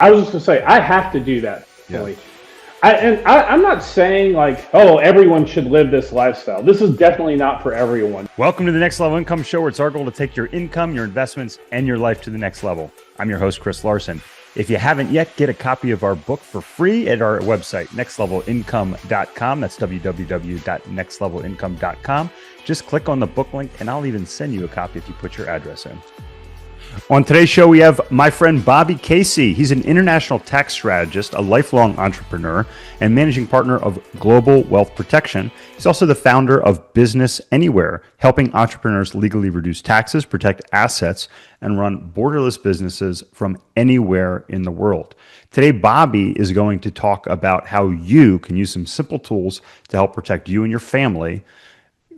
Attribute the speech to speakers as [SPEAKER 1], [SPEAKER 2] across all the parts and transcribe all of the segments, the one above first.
[SPEAKER 1] I was just gonna say I have to do that.
[SPEAKER 2] Yeah.
[SPEAKER 1] Really. I'm not saying like, oh, everyone should live this lifestyle. This is definitely not for everyone.
[SPEAKER 2] Welcome to the Next Level Income Show, where it's our goal to take your income, your investments, and your life to the next level. I'm your host, Chris Larson. If you haven't yet, get a copy of our book for free at our website, nextlevelincome.com. That's www.nextlevelincome.com. Just click on the book link, and I'll even send you a copy if you put your address in. On today's show, we have my friend Bobby Casey. He's an international tax strategist, a lifelong entrepreneur, and managing partner of Global Wealth Protection. He's also the founder of Business Anywhere, helping entrepreneurs legally reduce taxes, protect assets, and run borderless businesses from anywhere in the world. Today, Bobby is going to talk about how you can use some simple tools to help protect you and your family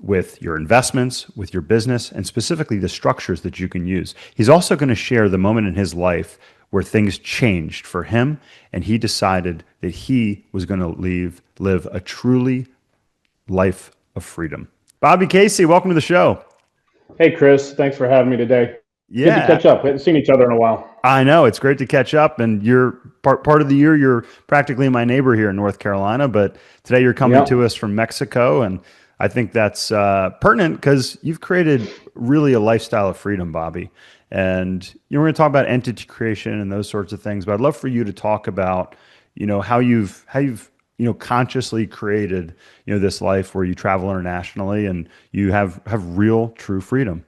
[SPEAKER 2] with your investments, with your business, and specifically the structures that you can use. He's also going to share the moment in his life where things changed for him, and he decided that he was going to live a truly life of freedom. Bobby Casey, welcome to the show.
[SPEAKER 1] Hey, Chris, thanks for having me today.
[SPEAKER 2] Yeah.
[SPEAKER 1] Good to catch up. We haven't seen each other in a while.
[SPEAKER 2] I know. It's great to catch up, and you're part of the year. You're practically my neighbor here in North Carolina, but today you're coming to us from Mexico, and I think that's pertinent because you've created really a lifestyle of freedom, Bobby. And we're going to talk about entity creation and those sorts of things. But I'd love for you to talk about, how you've consciously created, this life where you travel internationally and you have real, true freedom.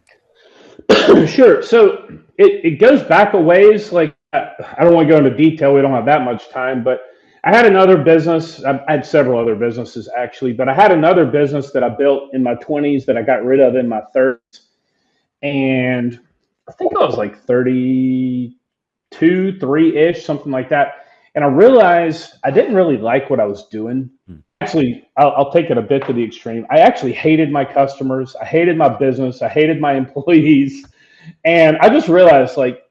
[SPEAKER 1] Sure. So it goes back a ways. Like I don't want to go into detail. We don't have that much time, but I had another business. I had several other businesses actually, but I had another business that I built in my 20s that I got rid of in my 30s. And I think I was like 32, 3-ish, something like that. And I realized I didn't really like what I was doing. Actually, I'll take it a bit to the extreme. I actually hated my customers. I hated my business. I hated my employees. And I just realized like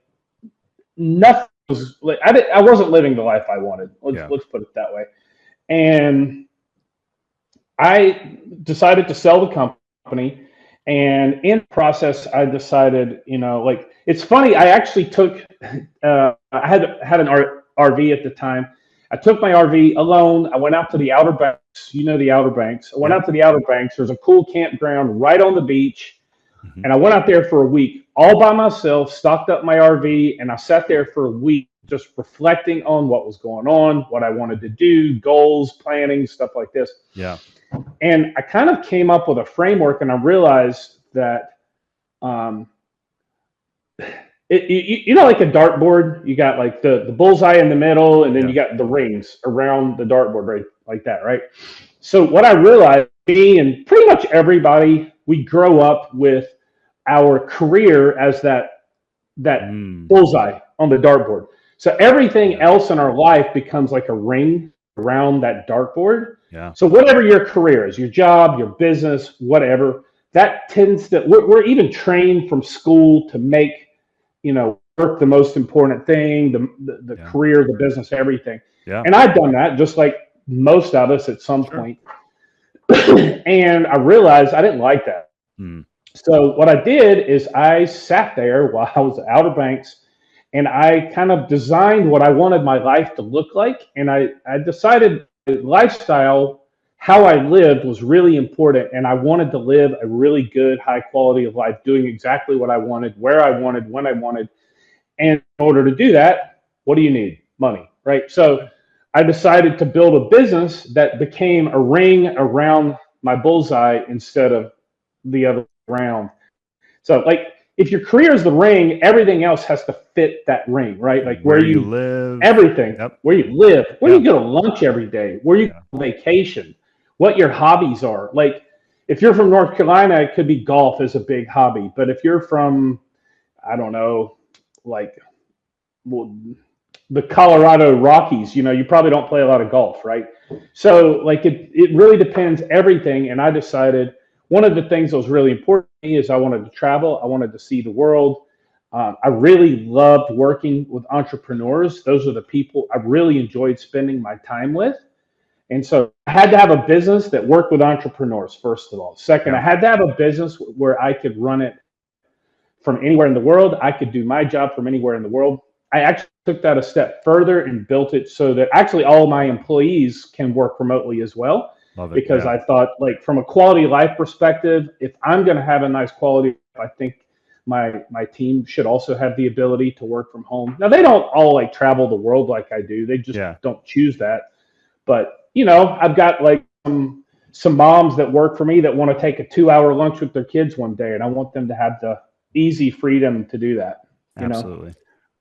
[SPEAKER 1] nothing. I wasn't living the life I wanted. Let's put it that way. And I decided to sell the company. And in the process, I decided, it's funny. I actually took, I had an RV at the time. I took my RV alone. I went out to the Outer Banks. The Outer Banks. I went out to the Outer Banks. There's a cool campground right on the beach. Mm-hmm. And I went out there for a week all by myself, stocked up my RV, and I sat there for a week just reflecting on what was going on, what I wanted to do, goals, planning, stuff like this.
[SPEAKER 2] Yeah.
[SPEAKER 1] And I kind of came up with a framework, and I realized that, like a dartboard, you got like the bullseye in the middle, and then you got the rings around the dartboard, right? Like that, right? So what I realized, me and pretty much everybody, we grow up with our career as that bullseye on the dartboard. So everything else in our life becomes like a ring around that dartboard.
[SPEAKER 2] Yeah. So
[SPEAKER 1] whatever your career is, your job, your business, whatever, that tends to, we're even trained from school to make, work the most important thing, the career, the business, everything.
[SPEAKER 2] Yeah.
[SPEAKER 1] And I've done that just like most of us at some point. And I realized I didn't like that. So what I did is I sat there while I was at Outer Banks, and I kind of designed what I wanted my life to look like. And I decided lifestyle, how I lived was really important. And I wanted to live a really good, high quality of life, doing exactly what I wanted, where I wanted, when I wanted. And in order to do that, what do you need? Money, right? So I decided to build a business that became a ring around my bullseye instead of the other round. So like if your career is the ring, everything else has to fit that ring, right? Like where you
[SPEAKER 2] live,
[SPEAKER 1] everything, where you live, where you go to lunch every day, where you go on vacation, what your hobbies are. Like if you're from North Carolina, it could be golf is a big hobby. But if you're from, I don't know, like the Colorado Rockies, you probably don't play a lot of golf, right? So like it really depends everything. And I decided one of the things that was really important to me is I wanted to travel. I wanted to see the world. I really loved working with entrepreneurs. Those are the people I really enjoyed spending my time with. And so I had to have a business that worked with entrepreneurs, first of all. Second, I had to have a business where I could run it from anywhere in the world. I could do my job from anywhere in the world. I actually took that a step further and built it so that actually all my employees can work remotely as well.
[SPEAKER 2] Love it.
[SPEAKER 1] Because
[SPEAKER 2] Yeah.
[SPEAKER 1] I thought, like, from a quality of life perspective, if I'm going to have a nice quality, I think my team should also have the ability to work from home. Now, they don't all like travel the world like I do. They just
[SPEAKER 2] Yeah.
[SPEAKER 1] don't choose that. But, I've got like some moms that work for me that want to take a 2-hour lunch with their kids one day, and I want them to have the easy freedom to do that.
[SPEAKER 2] Absolutely.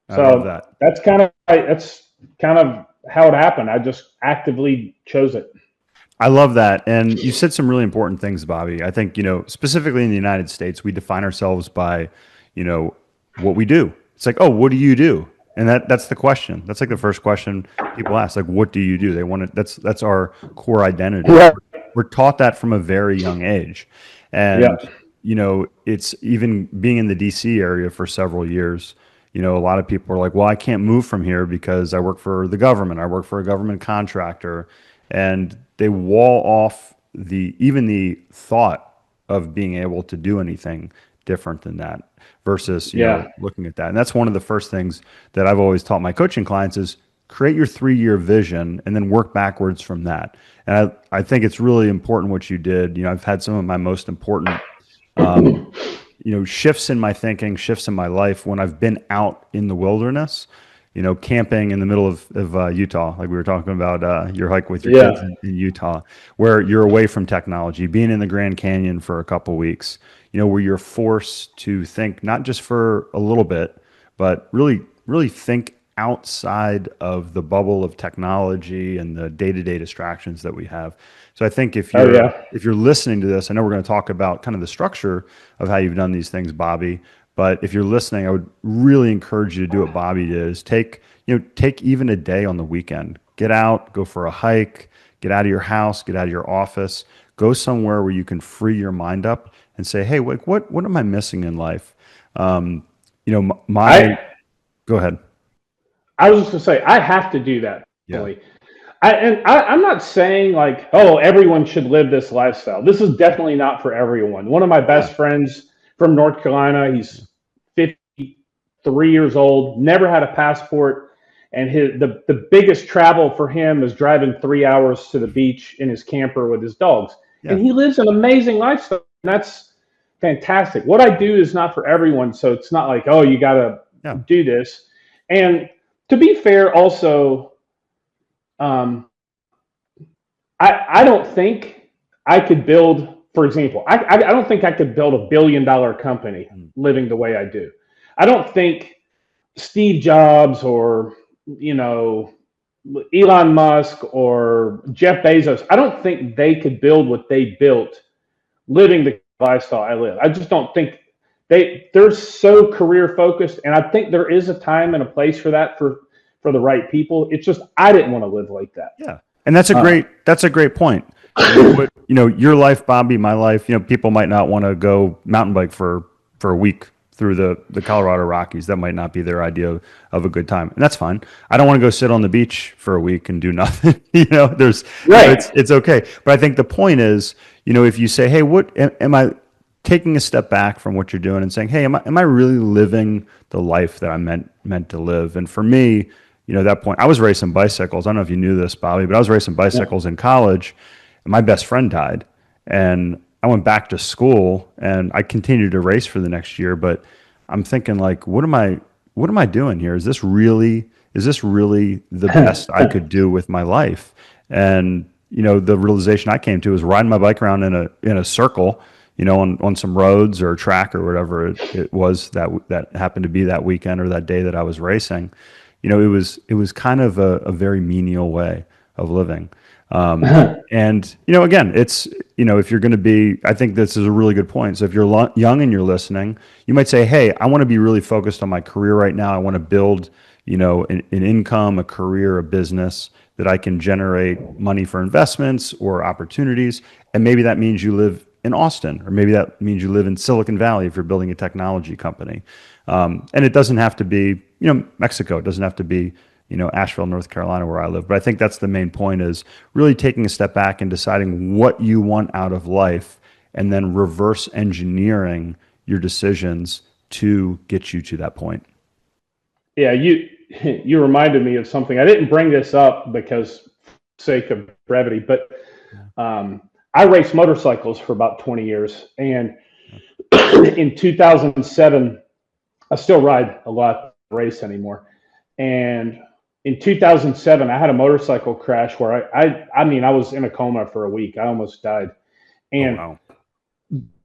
[SPEAKER 2] I love
[SPEAKER 1] So
[SPEAKER 2] that.
[SPEAKER 1] that's kind of how it happened. I just actively chose it.
[SPEAKER 2] I love that. And you said some really important things, Bobby. I think, specifically in the United States, we define ourselves by, what we do. It's like, oh, what do you do? And that's the question. That's like the first question people ask, like, what do you do? They want to, that's our core identity.
[SPEAKER 1] Yeah.
[SPEAKER 2] We're taught that from a very young age. And, it's even being in the DC area for several years, a lot of people are like, well, I can't move from here because I work for the government. I work for a government contractor. And they wall off even the thought of being able to do anything different than that versus looking at that. And that's one of the first things that I've always taught my coaching clients is create your 3-year vision and then work backwards from that. And I think it's really important what you did. I've had some of my most important shifts in my thinking, shifts in my life when I've been out in the wilderness, camping in the middle of Utah, like we were talking about your hike with your kids in Utah, where you're away from technology, being in the Grand Canyon for a couple weeks, where you're forced to think not just for a little bit, but really, really think outside of the bubble of technology and the day-to-day distractions that we have. So I think if you're listening to this, I know we're going to talk about kind of the structure of how you've done these things, Bobby. But if you're listening, I would really encourage you to do what Bobby did: is take even a day on the weekend, get out, go for a hike, get out of your house, get out of your office, go somewhere where you can free your mind up and say, hey, what am I missing in life? Go ahead.
[SPEAKER 1] I was just gonna say I have to do that.
[SPEAKER 2] Yeah.
[SPEAKER 1] Really. I'm not saying like, oh, everyone should live this lifestyle. This is definitely not for everyone. One of my best friends from North Carolina, he's 53 years old, never had a passport, and the biggest travel for him is driving 3 hours to the beach in his camper with his dogs. And he lives an amazing lifestyle. And that's fantastic. What I do is not for everyone, so it's not like, oh, you got to do this. And to be fair, also, I don't think I could build, for example, I don't think I could build $1 billion company living the way I do. I don't think Steve Jobs or, Elon Musk or Jeff Bezos, I don't think they could build what they built living the lifestyle I live. I just don't think they're so career focused. And I think there is a time and a place for that for the right people. It's just, I didn't want to live like that.
[SPEAKER 2] Yeah. And that's a great point. Your life, Bobby, my life, people might not want to go mountain bike for a week through the Colorado Rockies. That might not be their idea of a good time. And that's fine. I don't want to go sit on the beach for a week and do nothing. It's okay. But I think the point is, if you say, hey, what am I taking a step back from what you're doing and saying, hey, am I really living the life that I'm meant to live? And for me, at that point, I was racing bicycles. I don't know if you knew this, Bobby, but I was racing bicycles in college, and my best friend died. And I went back to school, and I continued to race for the next year. But I'm thinking, like, what am I doing here? Is this really the best I could do with my life? And the realization I came to was riding my bike around in a circle, on some roads or a track or whatever it was that happened to be that weekend or that day that I was racing. It was kind of a very menial way of living. And, again, it's, if you're going to be, I think this is a really good point. So if you're young and you're listening, you might say, hey, I want to be really focused on my career right now. I want to build, an income, a career, a business that I can generate money for investments or opportunities. And maybe that means you live in Austin, or maybe that means you live in Silicon Valley if you're building a technology company. And it doesn't have to be, Mexico. It doesn't have to be, Asheville, North Carolina, where I live. But I think that's the main point, is really taking a step back and deciding what you want out of life, and then reverse engineering your decisions to get you to that point.
[SPEAKER 1] Yeah, you reminded me of something. I didn't bring this up because sake of brevity, but I raced motorcycles for about 20 years. And in 2007, I still ride a lot, race anymore. And in 2007, I had a motorcycle crash where I mean, I was in a coma for a week. I almost died. And
[SPEAKER 2] wow.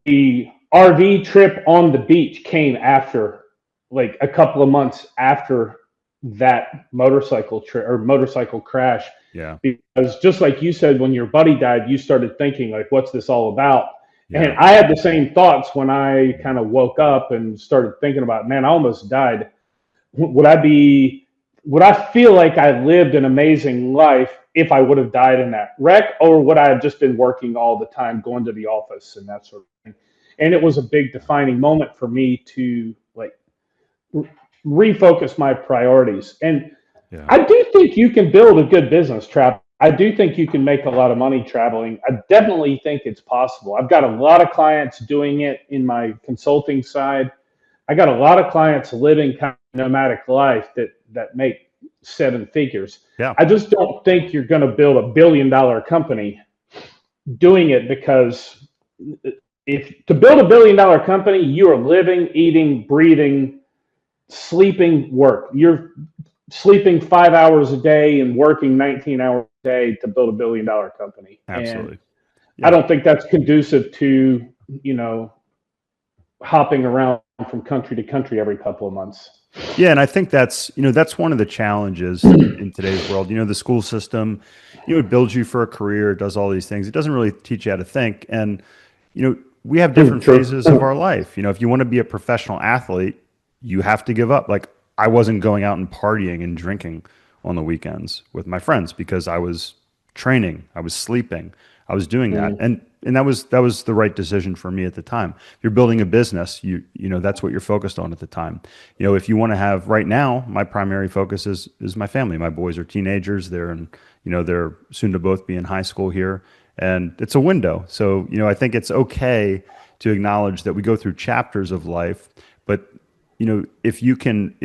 [SPEAKER 1] the RV trip on the beach came after, like a couple of months after that motorcycle trip or motorcycle crash.
[SPEAKER 2] Yeah.
[SPEAKER 1] Because just like you said, when your buddy died, you started thinking like, what's this all about?
[SPEAKER 2] Yeah.
[SPEAKER 1] And I had the same thoughts when I kind of woke up and started thinking about, man, I almost died. Would I feel like I lived an amazing life if I would have died in that wreck, or would I have just been working all the time, going to the office and that sort of thing? And it was a big defining moment for me to like refocus my priorities. And I do think you can build a good business travel. I do think you can make a lot of money traveling. I definitely think it's possible. I've got a lot of clients doing it in my consulting side. I got a lot of clients living kind of nomadic life that make seven figures.
[SPEAKER 2] Yeah.
[SPEAKER 1] I just don't think you're going to build $1 billion company doing it, because if to build $1 billion company, you are living, eating, breathing, sleeping, work. You're sleeping 5 hours a day and working 19 hours a day to build $1 billion company.
[SPEAKER 2] Absolutely.
[SPEAKER 1] I don't think that's conducive to, hopping around from country to country every couple of months.
[SPEAKER 2] Yeah. And I think that's one of the challenges in today's world. The school system, it builds you for a career, it does all these things. It doesn't really teach you how to think. And, we have different phases of our life. If you want to be a professional athlete, you have to give up. Like, I wasn't going out and partying and drinking on the weekends with my friends because I was training, I was sleeping, I was doing that. And that was the right decision for me at the time. If you're building a business, that's what you're focused on at the time. If you want to have, right now, my primary focus is my family. My boys are teenagers. They're they're soon to both be in high school here, and it's a window. So, I think it's okay to acknowledge that we go through chapters of life, but if you can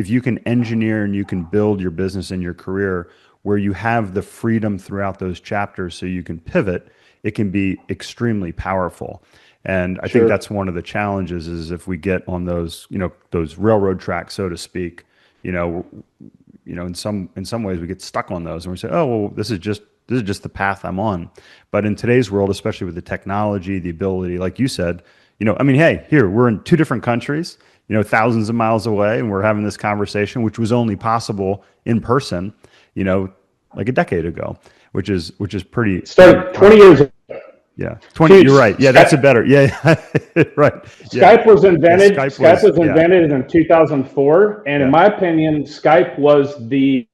[SPEAKER 2] engineer and you can build your business and your career where you have the freedom throughout those chapters so you can pivot, it can be extremely powerful. And I think that's one of the challenges is if we get on those, those railroad tracks, so to speak, in some ways we get stuck on those and we say, oh, well, this is just the path I'm on. But in today's world, especially with the technology, the ability, like you said, hey, here, we're in two different countries, thousands of miles away, and we're having this conversation, which was only possible in person, like a decade ago, which is pretty.
[SPEAKER 1] Started 20 years ago.
[SPEAKER 2] Yeah, 20. You're right. Yeah, that's a better. Yeah, right.
[SPEAKER 1] Skype was invented.
[SPEAKER 2] Yeah,
[SPEAKER 1] Skype was invented in 2004, and in my opinion, Skype was we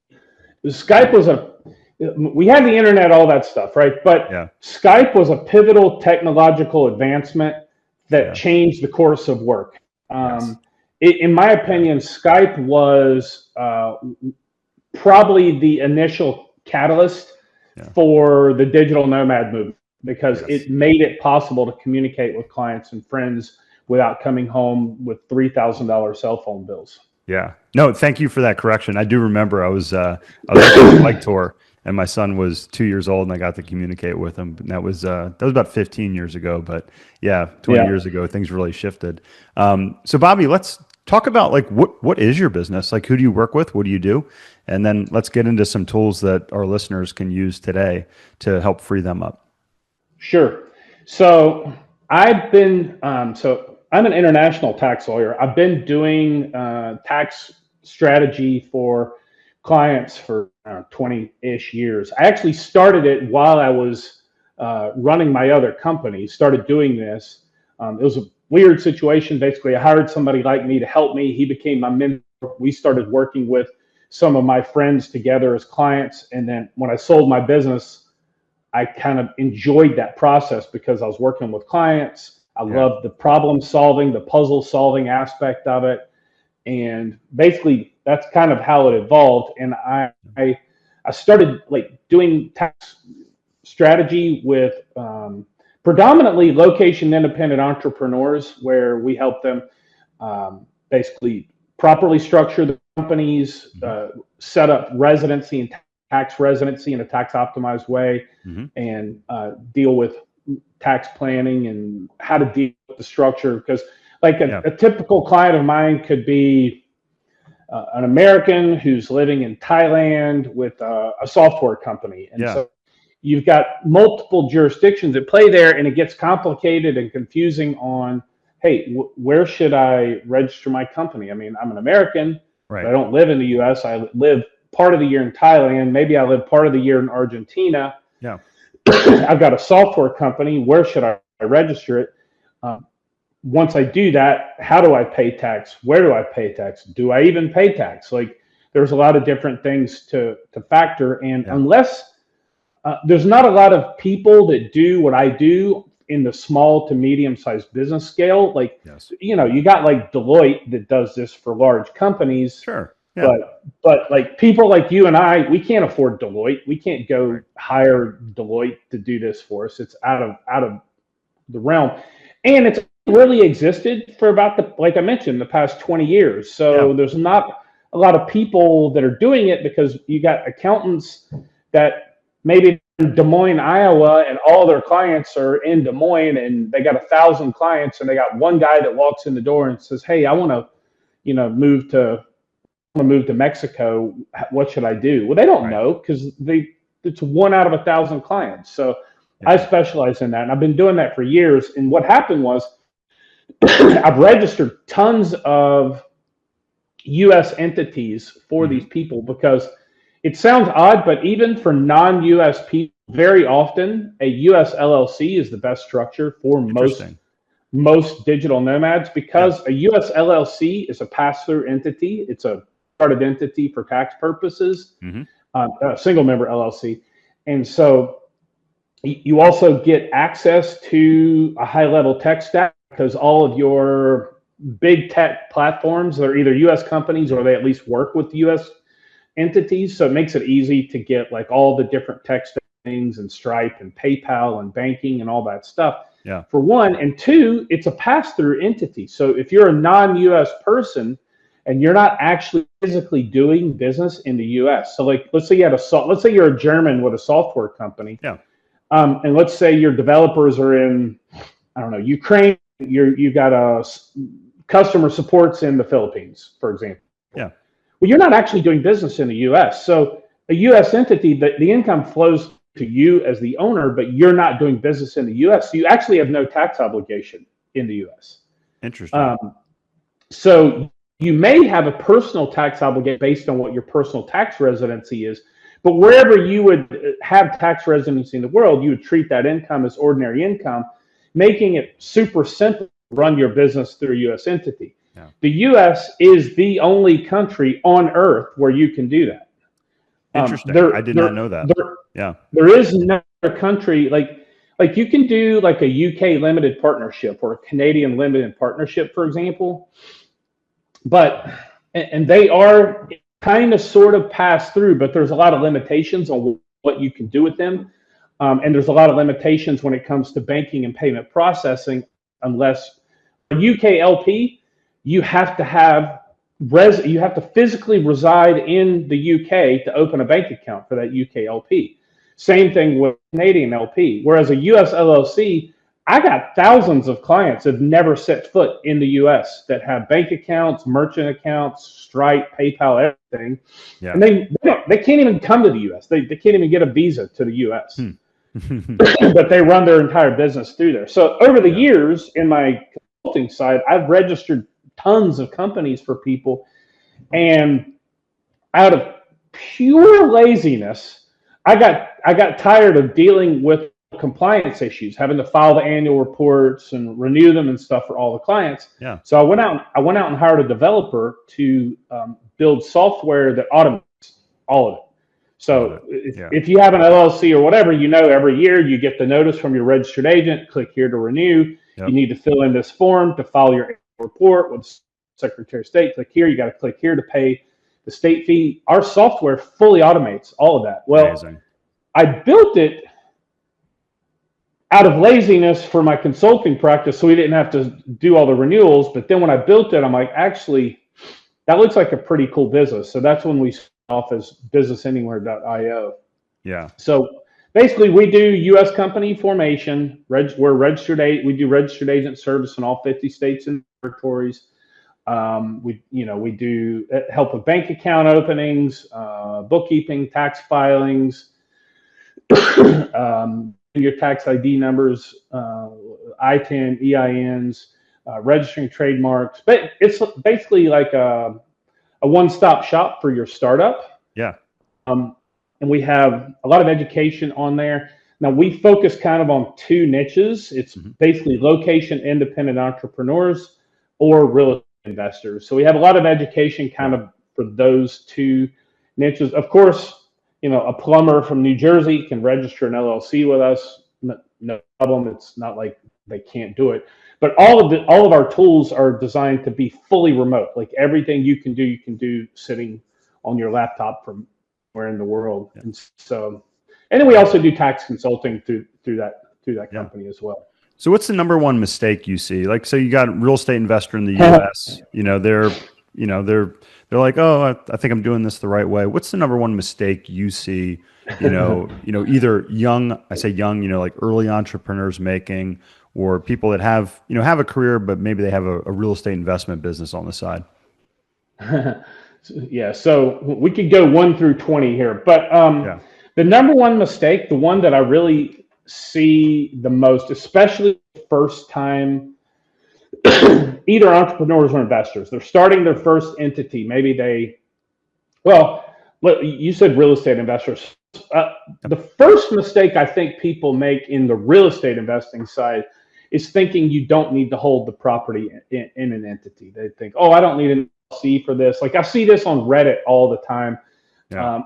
[SPEAKER 1] had the internet, all that stuff, right? But Skype was a pivotal technological advancement that changed the course of work. In my opinion, Skype was probably the initial catalyst for the digital nomad movement, because it made it possible to communicate with clients and friends without coming home with $3,000 cell phone bills.
[SPEAKER 2] Yeah. No, thank you for that correction. I do remember I was on a bike tour, and my son was 2 years old, and I got to communicate with him. And that was about 15 years ago, but 20 years ago, things really shifted. So Bobby, let's talk about like what is your business? Like, who do you work with? What do you do? And then let's get into some tools that our listeners can use today to help free them up.
[SPEAKER 1] Sure. So I'm an international tax lawyer. I've been doing tax strategy for clients for 20-ish years. I actually started it while I was running my other company, started doing this. It was a weird situation. Basically, I hired somebody like me to help me. He became my mentor. We started working with some of my friends together as clients. And then when I sold my business, I kind of enjoyed that process because I was working with clients. I loved the problem solving, the puzzle solving aspect of it. And basically that's kind of how it evolved. And I started like doing tax strategy with predominantly location independent entrepreneurs, where we help them basically properly structure the companies, set up residency and tax residency in a tax optimized way, and deal with tax planning and how to deal with the structure. Because like a typical client of mine could be an American who's living in Thailand with a software company. And so you've got multiple jurisdictions at play there, and it gets complicated and confusing on, hey, where should I register my company? I mean, I'm an American, but I don't live in the U.S. I live part of the year in Thailand. Maybe I live part of the year in Argentina. Yeah. I've got a software company. Where should I register it? Once I do that, how do I pay tax? Where do I pay tax? Do I even pay tax? Like, there's a lot of different things to factor. And unless there's not a lot of people that do what I do in the small to medium-sized business scale. Like, you know, you got like Deloitte that does this for large companies. Sure. Yeah. But like people like you and I, we can't afford Deloitte. We can't go hire Deloitte to do this for us. It's out of the realm. And it's really existed for about like I mentioned, the past 20 years. So there's not a lot of people that are doing it, because you got accountants that maybe in Des Moines, Iowa, and all their clients are in Des Moines, and they got 1,000 clients, and they got one guy that walks in the door and says, hey, I want to, you know, move to Mexico. What should I do? Well, they don't know, because it's 1 out of 1,000 clients. So I specialize in that, and I've been doing that for years. And what happened was I've registered tons of U.S. entities for these people, because it sounds odd, but even for non-U.S. people, very often a U.S. LLC is the best structure for most digital nomads, because a U.S. LLC is a pass-through entity. It's a chartered entity for tax purposes, a single member LLC. And so you also get access to a high-level tech stack, because all of your big tech platforms are either U.S. companies or they at least work with U.S. entities. So it makes it easy to get like all the different tech things and Stripe and PayPal and banking and all that stuff. Yeah. For one. And two, it's a pass-through entity. So if you're a non-U.S. person and you're not actually physically doing business in the U.S., so like let's say you're a German with a software company. Yeah. And let's say your developers are in, I don't know, Ukraine. You got a customer supports in the Philippines, for example. Yeah. Well, you're not actually doing business in the U.S. So a U.S. entity, the income flows to you as the owner, but you're not doing business in the U.S. So you actually have no tax obligation in the U.S. Interesting. So you may have a personal tax obligation based on what your personal tax residency is, but wherever you would have tax residency in the world, you would treat that income as ordinary income, making it super simple to run your business through a U.S. entity. Yeah. The U.S. is the only country on earth where you can do that.
[SPEAKER 2] Interesting. I did not know that.
[SPEAKER 1] There is no other country like you can do like a UK limited partnership or a Canadian limited partnership, for example. And they are kind of sort of pass through, but there's a lot of limitations on what you can do with them. And there's a lot of limitations when it comes to banking and payment processing, unless a UK LP, you have to physically reside in the UK to open a bank account for that UK LP. Same thing with Canadian LP. Whereas a US LLC, I got thousands of clients that have never set foot in the US that have bank accounts, merchant accounts, Stripe, PayPal, everything. Yeah. And they can't even come to the US. They can't even get a visa to the US. But they run their entire business through there. So over the years in my consulting side, I've registered tons of companies for people, and out of pure laziness, I got tired of dealing with compliance issues, having to file the annual reports and renew them and stuff for all the clients. Yeah. So I went out and hired a developer to build software that automates all of it. So if you have an LLC or whatever, every year you get the notice from your registered agent, click here to renew. Yep. You need to fill in this form to file your annual report with the Secretary of State. Click here. You got to click here to pay the state fee. Our software fully automates all of that. Well, amazing. I built it out of laziness for my consulting practice, so we didn't have to do all the renewals. But then when I built it, I'm like, actually, that looks like a pretty cool business. So that's when we started off as businessanywhere.io.
[SPEAKER 2] Yeah.
[SPEAKER 1] So basically, we do U.S. company formation. We're registered. We do registered agent service in all 50 states and territories. We do help with bank account openings, bookkeeping, tax filings, your tax ID numbers, ITIN, EINs, registering trademarks. But it's basically like a one-stop shop for your startup.
[SPEAKER 2] Yeah.
[SPEAKER 1] And we have a lot of education on there. Now, we focus kind of on two niches. It's basically location independent entrepreneurs or real estate investors. So we have a lot of education kind of for those two niches. Of course, a plumber from New Jersey can register an LLC with us. No problem. It's not like they can't do it. But all of our tools are designed to be fully remote. Like everything you can do sitting on your laptop from where in the world. Yeah. And then we also do tax consulting through that company as well.
[SPEAKER 2] So what's the number one mistake you see? Like, so you got a real estate investor in the US, they're like, oh, I think I'm doing this the right way. What's the number one mistake you see, either young, I say young, like early entrepreneurs making, or people that have a career, but maybe they have a real estate investment business on the side?
[SPEAKER 1] Yeah. So we could go 1 through 20 here, but the number one mistake, the one that I really see the most, especially first time, either entrepreneurs or investors, they're starting their first entity. Maybe you said real estate investors. The first mistake I think people make in the real estate investing side is thinking you don't need to hold the property in an entity. They think, oh, I don't need an LLC for this. Like I see this on Reddit all the time. Yeah.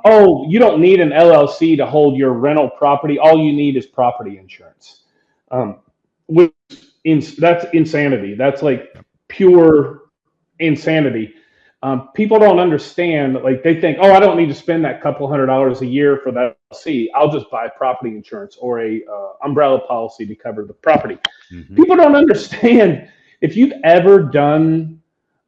[SPEAKER 1] You don't need an LLC to hold your rental property. All you need is property insurance. That's insanity. That's like pure insanity. People don't understand. Like they think, oh, I don't need to spend that couple $100 a year for that LLC. I'll just buy property insurance or a umbrella policy to cover the property. Mm-hmm. People don't understand. If you've ever done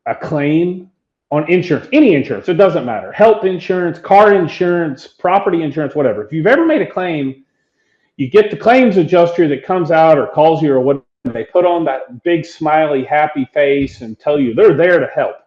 [SPEAKER 1] a claim on insurance, any insurance, it doesn't matter. Health insurance, car insurance, property insurance, whatever. If you've ever made a claim, you get the claims adjuster that comes out or calls you or whatever. They put on that big smiley happy face and tell you they're there to help.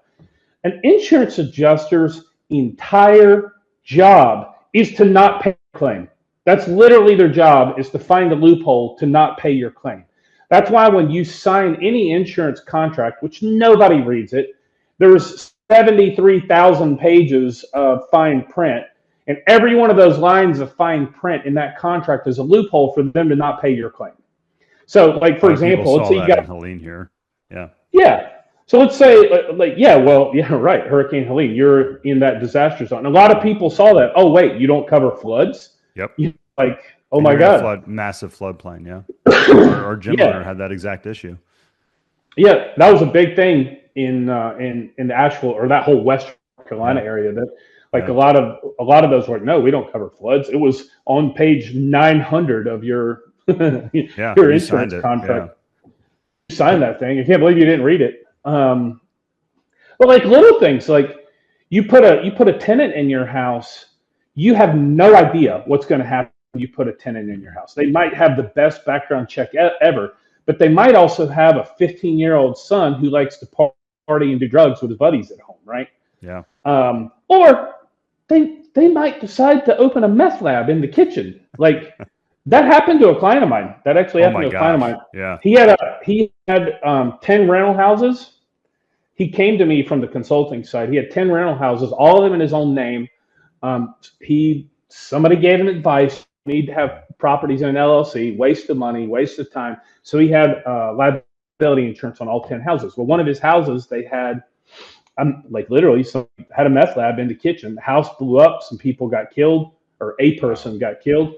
[SPEAKER 1] An insurance adjuster's entire job is to not pay your claim. That's literally their job, is to find a loophole to not pay your claim. That's why when you sign any insurance contract, which nobody reads it, there's 73,000 pages of fine print, and every one of those lines of fine print in that contract is a loophole for them to not pay your claim. So, like, for example, let's say you got
[SPEAKER 2] Helene here. Yeah.
[SPEAKER 1] Yeah. So let's say, right, Hurricane Helene, you're in that disaster zone. A lot of people saw that. Oh, wait, you don't cover floods?
[SPEAKER 2] Yep.
[SPEAKER 1] Oh my God.
[SPEAKER 2] Massive floodplain, yeah. Our gym owner had that exact issue.
[SPEAKER 1] Yeah, that was a big thing in the Asheville or that whole Western Carolina area. That a lot of those were like, no, we don't cover floods. It was on page 900 of your your insurance contract. Yeah. You signed that thing. I can't believe you didn't read it. But like little things, like you put a tenant in your house, you have no idea what's going to happen when you put a tenant in your house. They might have the best background check ever, but they might also have a 15-year-old son who likes to party and do drugs with his buddies at home, right?
[SPEAKER 2] Yeah.
[SPEAKER 1] Or they might decide to open a meth lab in the kitchen. Like that happened to a client of mine. That actually happened to a client of mine.
[SPEAKER 2] Yeah.
[SPEAKER 1] He had 10 rental houses. He came to me from the consulting side. He had 10 rental houses, all of them in his own name. Somebody gave him advice. You need to have properties in an LLC, waste of money, waste of time. So he had liability insurance on all 10 houses. Well, one of his houses, they had, literally, some had a meth lab in the kitchen. The house blew up. Some people got killed, or a person got killed.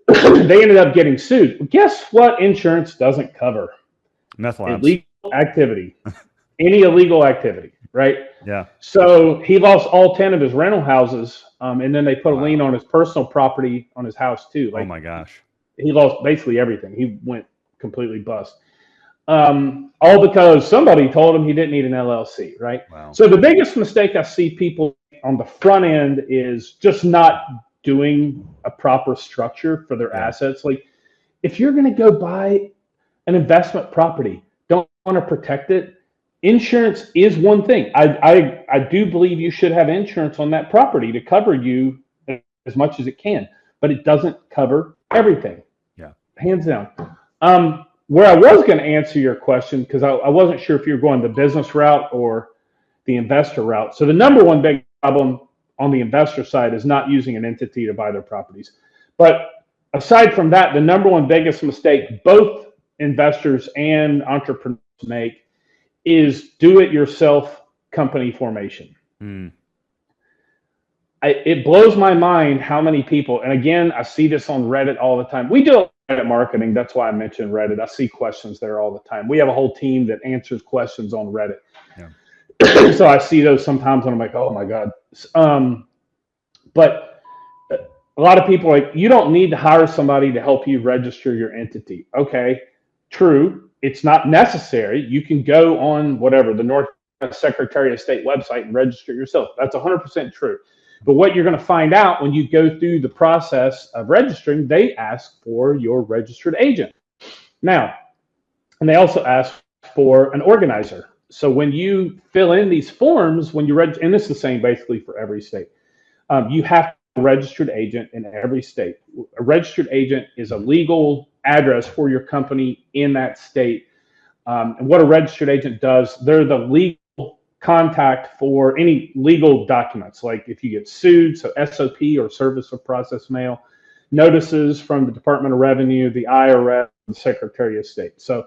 [SPEAKER 1] They ended up getting sued. Well, guess what insurance doesn't cover?
[SPEAKER 2] Meth labs.
[SPEAKER 1] Illegal activity. Any illegal activity, right?
[SPEAKER 2] Yeah.
[SPEAKER 1] So he lost all 10 of his rental houses, and then they put a lien on his personal property on his house too.
[SPEAKER 2] Oh my gosh.
[SPEAKER 1] He lost basically everything. He went completely bust. all because somebody told him he didn't need an LLC, right?
[SPEAKER 2] Wow.
[SPEAKER 1] So the biggest mistake I see people on the front end is just not doing a proper structure for their assets. Like, if you're going to go buy an investment property, don't want to protect it. Insurance is one thing. I do believe you should have insurance on that property to cover you as much as it can, but it doesn't cover everything.
[SPEAKER 2] Yeah.
[SPEAKER 1] Hands down. Where I was going to answer your question, because I wasn't sure if you were going the business route or the investor route. So the number one big problem on the investor side is not using an entity to buy their properties. But aside from that, the number one biggest mistake both investors and entrepreneurs make is do-it-yourself company formation. It blows my mind how many people, and again, I see this on Reddit all the time. We do Reddit marketing. That's why I mentioned Reddit. I see questions there all the time. We have a whole team that answers questions on Reddit. Yeah. So I see those sometimes and I'm like, oh my God. But a lot of people are like, you don't need to hire somebody to help you register your entity. Okay, true. It's not necessary. You can go on whatever, the North Secretary of State website and register yourself. That's 100% true. But what you're going to find out when you go through the process of registering, they ask for your registered agent. Now, and they also ask for an organizer. So when you fill in these forms, when you register, and this is the same basically for every state, you have a registered agent in every state. A registered agent is a legal address for your company in that state. And what a registered agent does, they're the legal contact for any legal documents, like if you get sued, so SOP or Service of Process Mail, notices from the Department of Revenue, the IRS, the Secretary of State. So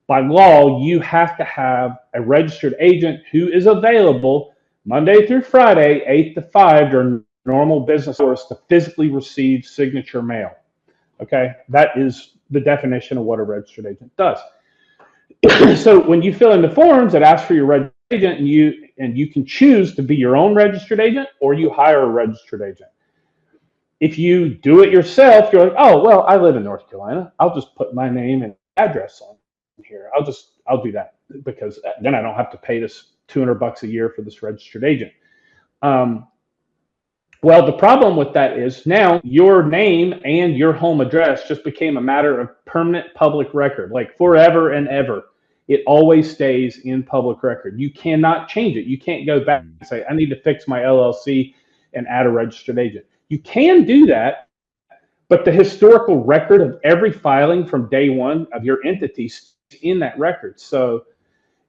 [SPEAKER 1] by law, you have to have a registered agent who is available Monday through Friday, 8 to 5 during normal business hours to physically receive signature mail. Okay, that is the definition of what a registered agent does. So when you fill in the forms, it asks for your registered agent, and you can choose to be your own registered agent or you hire a registered agent. If you do it yourself, you're like, oh, well, I live in North Carolina. I'll just put my name and address on here. I'll do that because then I don't have to pay this $200 a year for this registered agent. Well, the problem with that is now your name and your home address just became a matter of permanent public record, like forever and ever. It always stays in public record. You cannot change it. You can't go back and say, I need to fix my LLC and add a registered agent. You can do that, but the historical record of every filing from day one of your entity is in that record. So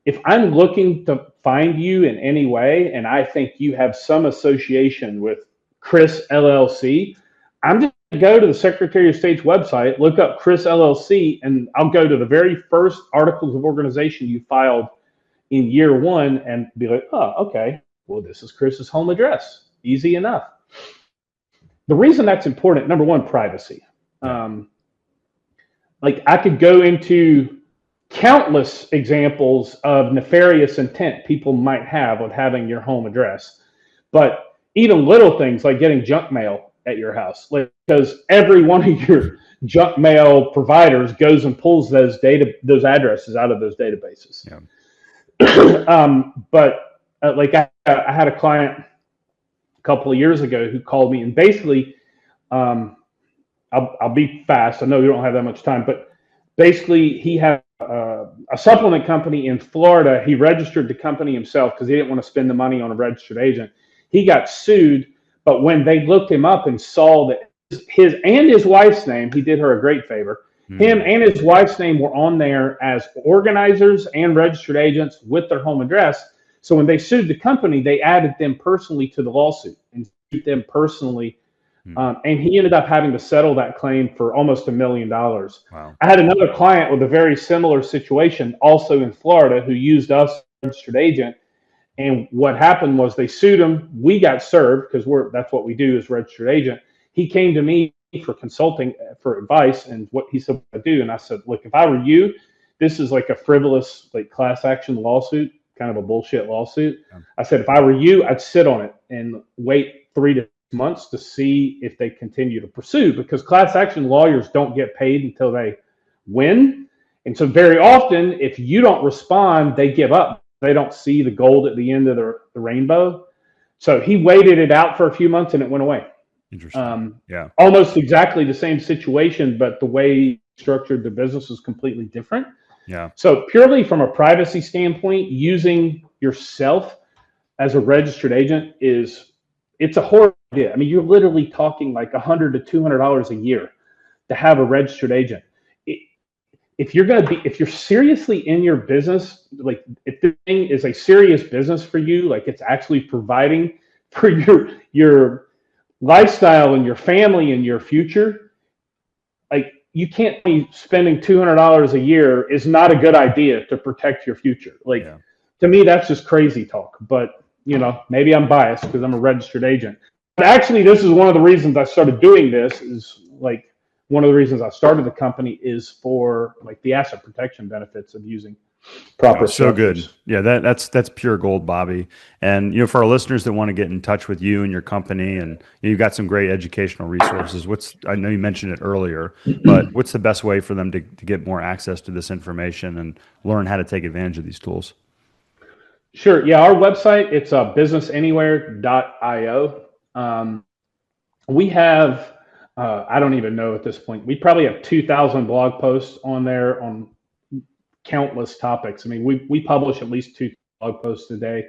[SPEAKER 1] if I'm looking to find you in any way, and I think you have some association with Chris LLC, I'm just going to go to the Secretary of State's website, look up Chris LLC, and I'll go to the very first articles of organization you filed in year one and be like, oh, okay, well, this is Chris's home address. Easy enough. The reason that's important, number one, privacy. Like I could go into countless examples of nefarious intent people might have with having your home address, but even little things like getting junk mail at your house, like, because every one of your junk mail providers goes and pulls those addresses out of those databases. Yeah. But like I had a client a couple of years ago who called me, and basically, I'll be fast. I know you don't have that much time, but basically he had a supplement company in Florida. He registered the company himself because he didn't want to spend the money on a registered agent. He got sued, but when they looked him up and saw that his and his wife's name, he did her a great favor. Him and his wife's name were on there as organizers and registered agents with their home address. So when they sued the company, they added them personally to the lawsuit and sued them personally. And he ended up having to settle that claim for almost $1 million. Wow. I had another client with a very similar situation, also in Florida, who used us as a registered agent. And what happened was they sued him. We got served because that's what we do as registered agent. He came to me for consulting, for advice, and what he said I do. And I said, look, if I were you, this is like a frivolous, like class action lawsuit, kind of a bullshit lawsuit. Yeah. I said, if I were you, I'd sit on it and wait 3 to 6 months to see if they continue to pursue, because class action lawyers don't get paid until they win. And so very often, if you don't respond, they give up. They don't see the gold at the end of the rainbow. So he waited it out for a few months and it went away.
[SPEAKER 2] Interesting. Yeah.
[SPEAKER 1] Almost exactly the same situation, but the way he structured the business was completely different.
[SPEAKER 2] Yeah.
[SPEAKER 1] So purely from a privacy standpoint, using yourself as a registered agent it's a horrible idea. I mean, you're literally talking like $100 to $200 a year to have a registered agent. If you're seriously in your business, like if the thing is a serious business for you, like it's actually providing for your lifestyle and your family and your future, like you can't be spending $200 a year is not a good idea to protect your future. Like to me, that's just crazy talk, but maybe I'm biased because I'm a registered agent. But actually, this is one of the reasons I started doing this is like, one of the reasons I started the company is for like the asset protection benefits of using proper.
[SPEAKER 2] So good. Yeah, that's pure gold, Bobby. And for our listeners that want to get in touch with you and your company, and you've got some great educational resources. I know you mentioned it earlier, but what's the best way for them to get more access to this information and learn how to take advantage of these tools?
[SPEAKER 1] Sure. Yeah, our website, it's businessanywhere.io. We have I don't even know at this point. We probably have 2,000 blog posts on there on countless topics. I mean, we publish at least 2 blog posts a day.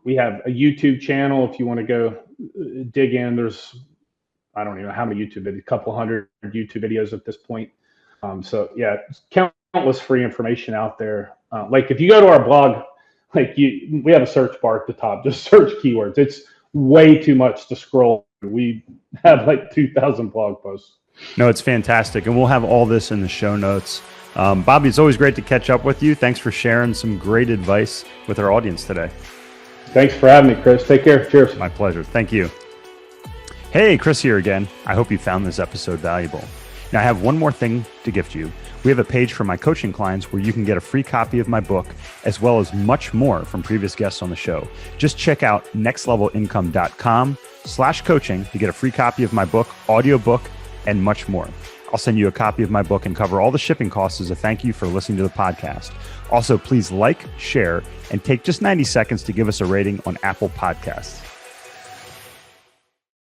[SPEAKER 1] We have a YouTube channel. If you want to go dig in, there's, I don't even know how many YouTube videos, a couple hundred YouTube videos at this point. So yeah, countless free information out there. Like if you go to our blog, we have a search bar at the top, just search keywords. It's way too much to scroll. We have like 2,000 blog posts.
[SPEAKER 2] No, it's fantastic. And we'll have all this in the show notes. Bobby, it's always great to catch up with you. Thanks for sharing some great advice with our audience today.
[SPEAKER 1] Thanks for having me, Chris. Take care. Cheers.
[SPEAKER 2] My pleasure. Thank you. Hey, Chris here again. I hope you found this episode valuable. Now, I have one more thing to gift you. We have a page for my coaching clients where you can get a free copy of my book, as well as much more from previous guests on the show. Just check out nextlevelincome.com/coaching to get a free copy of my book, audiobook, and much more. I'll send you a copy of my book and cover all the shipping costs as a thank you for listening to the podcast. Also, please like, share, and take just 90 seconds to give us a rating on Apple Podcasts.